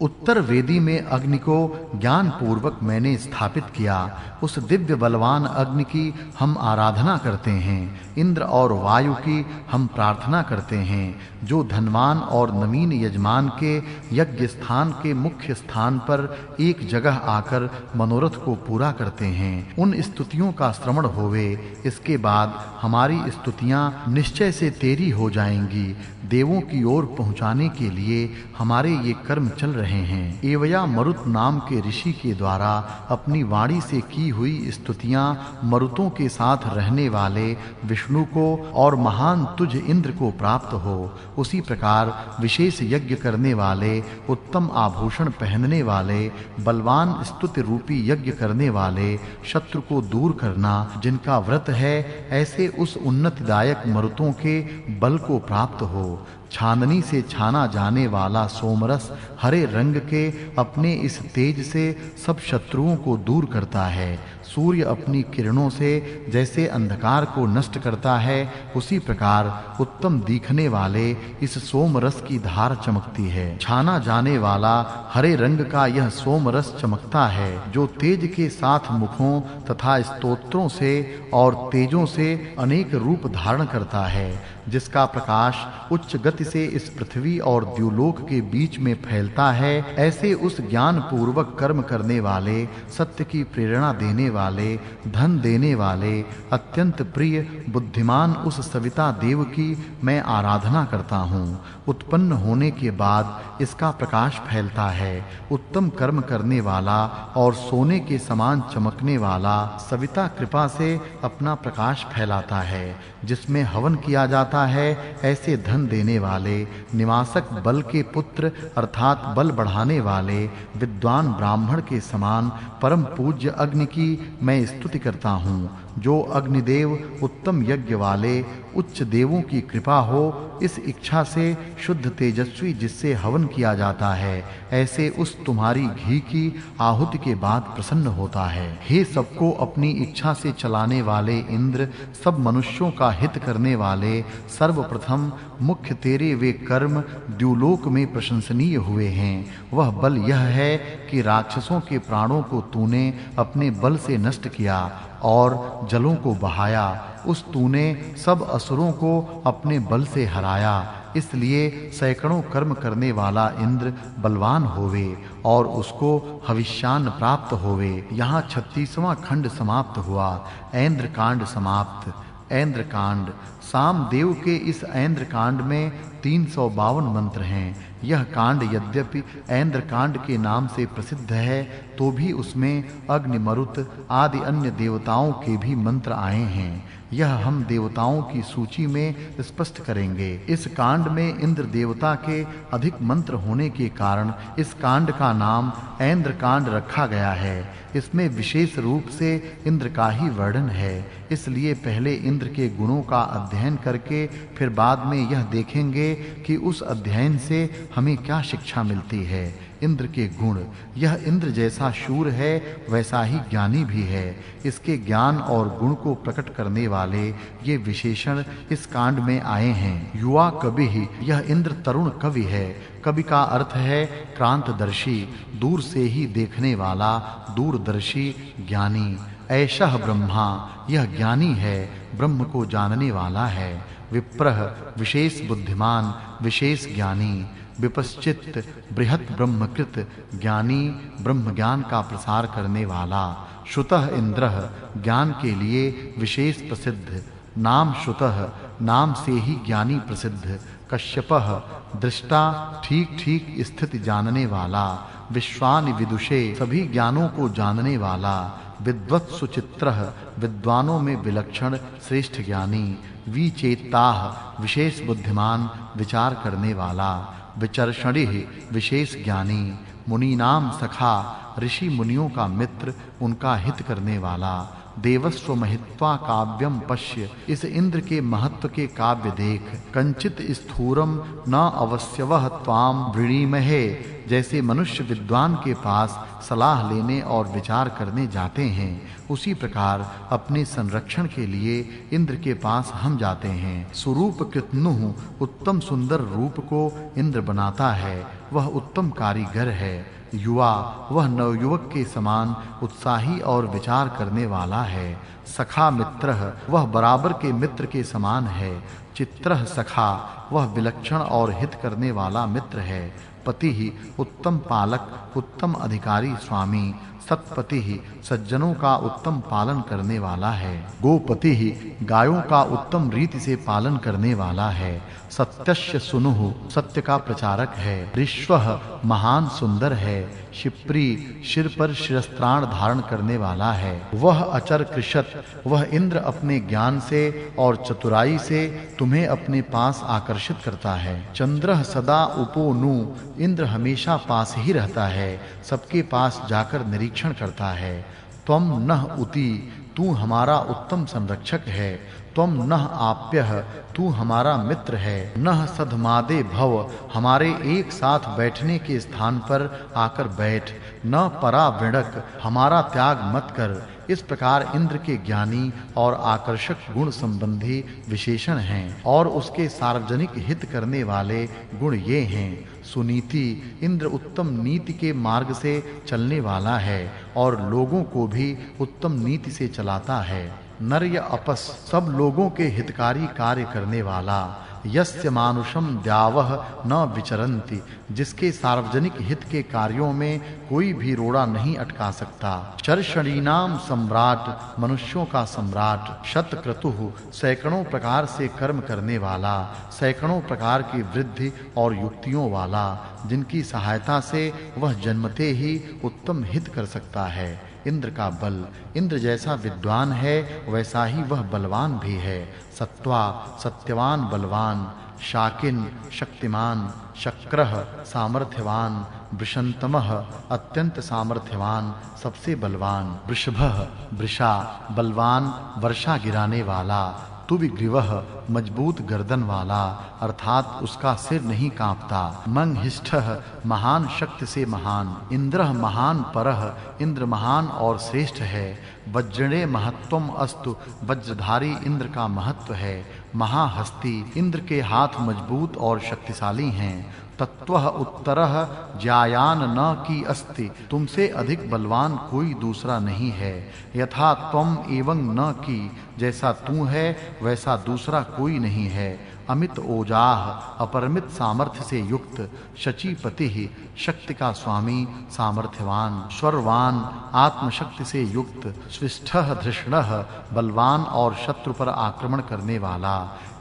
उत्तर वेदी में अग्नि को ज्ञान पूर्वक मैंने स्थापित किया। उस दिव्य बलवान अग्नि की हम आराधना करते हैं। इंद्र और वायु की हम प्रार्थना करते हैं, जो धनवान और नवीन यजमान के यज्ञ स्थान के मुख्य स्थान पर एक जगह आकर मनोरथ को पूरा करते हैं। उन स्तुतियों का श्रवण होवे, इसके बाद हमारी स्तुतियां निश्चय से तेरी हो जाएंगी। देवों की ओर पहुंचाने के लिए हमारे ये कर्म चल रहे हैं। एवया मरुत नाम के ऋषि के द्वारा अपनी वाणी से की हुई स्तुतियां मरुतों के साथ रहने वाले विष्णु को और महान तुझ इंद्र को प्राप्त हो। उसी प्रकार विशेष यज्ञ करने वाले, उत्तम आभूषण पहनने वाले, बलवान स्तुति रूपी यज्ञ करने वाले, शत्रु को दूर करना जिनका व्रत है, ऐसे उस उन्नतिदायक मरुतों के बल को प्राप्त हो। छाननी से छाना जाने वाला सोमरस हरे रंग के अपने इस तेज से सब शत्रुओं को दूर करता है। सूर्य अपनी किरणों से जैसे अंधकार को नष्ट करता है, उसी प्रकार उत्तम दिखने वाले इस सोमरस की धार चमकती है। छाना जाने वाला हरे रंग का यह सोमरस चमकता है, जो तेज के साथ मुखों तथा स्तोत्रों से और तेजों से अनेक रूप धारण करता है, जिसका प्रकाश उच्च गति से इस पृथ्वी और द्युलोक के बीच में फैलता है। ऐसे उस ज्ञान पूर्वक कर्म करने वाले, सत्य की प्रेरणा देने वाले, धन देने वाले, अत्यंत प्रिय बुद्धिमान उस सविता देव की मैं आराधना करता हूँ। उत्पन्न होने के बाद इसका प्रकाश फैलता है। उत्तम कर्म करने वाला और सोने के समान चमकने वाला सविता कृपा से अपना प्रकाश फैलाता है। जिसमें हवन किया जाता है, ऐसे धन देने वाले, निवासक बल के पुत्र अर्थात बल बढ़ाने वाले, विद्वान ब्राह्मण के समान परम पूज्य अग्नि की मैं स्तुति करता हूँ। जो अग्निदेव उत्तम यज्ञ वाले उच्च देवों की कृपा हो, इस इच्छा से शुद्ध तेजस्वी जिससे हवन किया जाता है, ऐसे उस तुम्हारी घी की आहुति के बाद प्रसन्न होता है। हे सबको अपनी इच्छा से चलाने वाले इंद्र, सब मनुष्यों का हित करने वाले, सर्वप्रथम मुख्य तेरे वे कर्म द्युलोक में प्रशंसनीय हुए हैं। वह बल यह है कि राक्षसों के प्राणों को तूने अपने बल से नष्ट किया और जलों को बहाया। उस तूने सब असुरों को अपने बल से हराया। इसलिए सैकड़ों कर्म करने वाला इंद्र बलवान होवे और उसको हविष्यान्न प्राप्त होवे। यहाँ 36वां खंड समाप्त हुआ। ऐन्द्र कांड समाप्त। ऐन्द्र कांड। सामदेव के इस ऐन्द्र कांड में 352 मंत्र हैं। यह कांड यद्यपि ऐन्द्र कांड के नाम से प्रसिद्ध है, तो भी उसमें अग्नि, मरुत आदि अन्य देवताओं के भी मंत्र आए हैं। यह हम देवताओं की सूची में स्पष्ट करेंगे। इस कांड में इंद्र देवता के अधिक मंत्र होने के कारण इस कांड का नाम ऐन्द्र कांड रखा गया है। इसमें विशेष रूप से इंद्र का ही वर्णन है। इसलिए पहले इंद्र के गुणों का अध्ययन करके फिर बाद में यह देखेंगे कि उस अध्ययन से हमें क्या शिक्षा मिलती है। इंद्र के गुण। यह इंद्र जैसा शूर है, वैसा ही ज्ञानी भी है। इसके ज्ञान और गुण को प्रकट करने वाले ये विशेषण इस कांड में आए हैं। युवा कवि ही। यह इंद्र तरुण कवि है। कवि का अर्थ है क्रांतदर्शी, दूर से ही देखने वाला, दूरदर्शी, ज्ञानी। ऐशः ब्रह्मा। यह ज्ञानी है, ब्रह्म को जानने वाला है। विप्रह। विशेष बुद्धिमान, विशेष ज्ञानी। विपश्चित। बृहत ब्रह्मकृत, ज्ञानी, ब्रह्म ज्ञान का प्रसार करने वाला। श्रुतः इंद्रः। ज्ञान के लिए विशेष प्रसिद्ध। नाम श्रुतः। नाम से ही ज्ञानी प्रसिद्ध। कश्यपः। दृष्टा, ठीक-ठीक स्थिति जानने वाला। विश्वानि विदुषे। सभी ज्ञानों को जानने वाला। विद्वत् सुचित्रः। विद्वानों में विलक्षण श्रेष्ठ ज्ञानी। विचेताः। विशेष बुद्धिमान, विचार करने वाला। विचर्षणिः। विशेष ज्ञानी। मुनीनाम सखा। ऋषि मुनियों का मित्र, उनका हित करने वाला। देवस्व महित्वा काव्यम पश्य। इस इंद्र के महत्व के काव्य देख। कंचित स्थूरम न अवश्यवह त्वाम वृणीमहे। जैसे मनुष्य विद्वान के पास सलाह लेने और विचार करने जाते हैं, उसी प्रकार अपने संरक्षण के लिए इंद्र के पास हम जाते हैं। स्वरूप कृतनुः उत्तम सुंदर रूप को इंद्र बनाता है, वह उत्तम कारीगर है। युवा वह नवयुवक के समान उत्साही और विचार करने वाला है। सखा मित्रः वह बराबर के मित्र के समान है। चित्रः सखा वह विलक्षण और हित करने वाला मित्र है। पतिः उत्तम पालक उत्तम अधिकारी स्वामी। सत्पतिः सज्जनों का उत्तम पालन करने वाला है। गोपतिः गायों का उत्तम रीति से पालन करने वाला है। सत्यस्य सुनुः सत्य का प्रचारक है। ऋष्वः महान सुंदर है। शिप्री सिर पर शिरस्त्राण धारण करने वाला है। वह अचर कृषत वह इंद्र अपने ज्ञान से और चतुराई से तुम्हें अपने पास आकर्षित करता है। चंद्रः सदा उपोनु इंद्र हमेशा पास ही रहता है, सबके पास जाकर निरीक्षण करता है। त्वं नः उति तू हमारा उत्तम संरक्षक है। त्वं नः आप्यः तू हमारा मित्र है। नः सधमादे भव हमारे एक साथ बैठने के स्थान पर आकर बैठ। न परावृणक हमारा त्याग मत कर। इस प्रकार इंद्र के ज्ञानी और आकर्षक गुण संबंधी विशेषण हैं और उसके सार्वजनिक हित करने वाले गुण ये हैं। सुनीति इंद्र उत्तम नीति के मार्ग से चलने वाला है और लोगों को भी उत्तम नीति से चलाता है। नर्य अपस सब लोगों के हितकारी कार्य करने वाला। यस्य मानुषम द्यावः न विचरन्ति जिसके सार्वजनिक हित के कार्यों में कोई भी रोड़ा नहीं अटका सकता। चर्षणीनाम सम्राट मनुष्यों का सम्राट। शतक्रतुः सैकड़ों प्रकार से कर्म करने वाला, सैकड़ों प्रकार की वृद्धि और युक्तियों वाला, जिनकी सहायता से वह जन्मते ही उत्तम हित कर सकता है। इंद्र का बल इंद्र जैसा विद्वान है वैसा ही वह बलवान भी है। सत्वा सत्यवान बलवान। शाकिन शक्तिमान। शक्रः सामर्थ्यवान। वृषंतमः अत्यंत सामर्थ्यवान सबसे बलवान। वृषभः वृषा बलवान वर्षा गिराने वाला। तुविग्रीवः मजबूत गर्दन वाला अर्थात उसका सिर नहीं कांपता। मंहिष्ठः महान शक्ति से महान। इंद्रः महान परः इंद्र महान और श्रेष्ठ है। वज्रणे महत्वम अस्तु वज्रधारी इंद्र का महत्व है। महाहस्ती इंद्र के हाथ मजबूत और शक्तिशाली हैं। तत्वः उत्तरः ज्यायान न की अस्ति तुमसे अधिक बलवान कोई दूसरा नहीं है। यथा त्वम एवं न की जैसा तू है वैसा दूसरा कोई नहीं है। अमित ओजाह अपरमित सामर्थ्य से युक्त। शचीपति शक्ति का स्वामी सामर्थ्यवान। श्वरवान आत्मशक्ति से युक्त। स्विष्ठः धृष्णः बलवान और शत्रु पर आक्रमण करने वाला।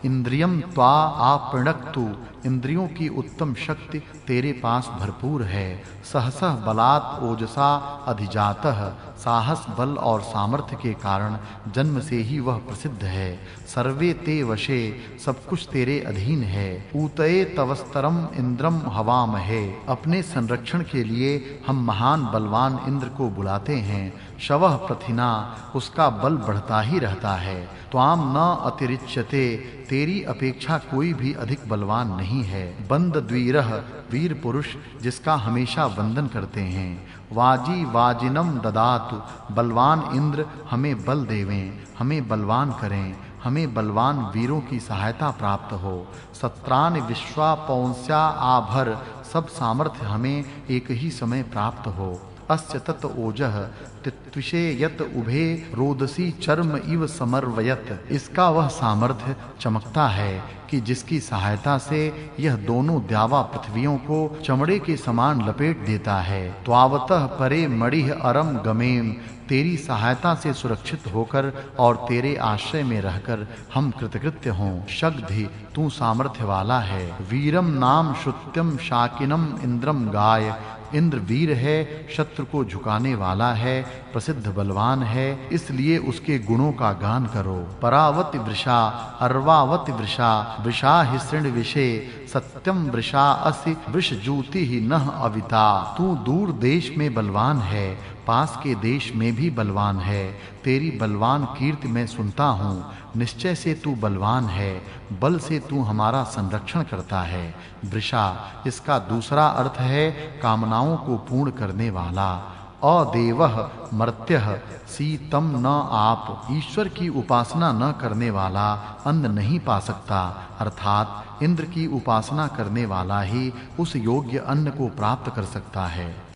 इंद्रियम त्वा आपृणक्तु इंद्रियों की उत्तम शक्ति तेरे पास भरपूर है। सहसः बलात् ओजसा अधिजातः साहस बल और सामर्थ्य के कारण जन्म से ही वह प्रसिद्ध है। सर्वे ते वशे सब कुछ तेरे अधीन है। ऊतये तवस्तरम इंद्रम हवामहे अपने संरक्षण के लिए हम महान बलवान इंद्र को बुलाते हैं। शवः प्रथिना उसका बल बढ़ता ही रहता है। त्वाम न अतिरिच्यते तेरी अपेक्षा कोई भी अधिक बलवान नहीं है। बंद द्वीरः वीर पुरुष जिसका हमेशा वंदन करते हैं। वाजी वाजिनम ददातु बलवान इंद्र हमें बल देवें, हमें बलवान करें, हमें बलवान वीरों की सहायता प्राप्त हो। सत्रान विश्वा पौंस्या आभर सब सामर्थ्य हमें एक ही समय प्राप्त हो। अस्य तत ओजः तित्विषे यत उभे रोदसी चर्म इव समर्वयत इसका वह सामर्थ्य चमकता है कि जिसकी सहायता से यह दोनों द्यावा पृथ्वियों को चमड़े के समान लपेट देता है। त्वावतः परे मणिः अरम गमेम तेरी सहायता से सुरक्षित होकर और तेरे आश्रय में रहकर हम कृतकृत्य हों। शग्धि तू सामर्थ्य वाला है। वीरम नाम श्रुत्यम शाकिनम इंद्रम गाय इंद्र वीर है, शत्रु को झुकाने वाला है, प्रसिद्ध बलवान है, इसलिए उसके गुणों का गान करो। परावति वृषा अर्वावति वृषा वृषा हिसृण विषे सत्यम वृषा असि वृषजूति ही नह अविता तू दूर देश में बलवान है, पास के देश में भी बलवान है। तेरी बलवान कीर्ति मैं सुनता हूँ। निश्चय से तू बलवान है, बल से तू हमारा संरक्षण करता है। वृषा, इसका दूसरा अर्थ है कामनाओं को पूर्ण करने वाला। अदेवः मर्त्यः, सीतम न आप, ईश्वर की उपासना न करने वाला अन्न नहीं पा सकता, अर्थात इंद्र की उपासना करने वाला ही उस योग्य अन्न को प्राप्त कर सकता है।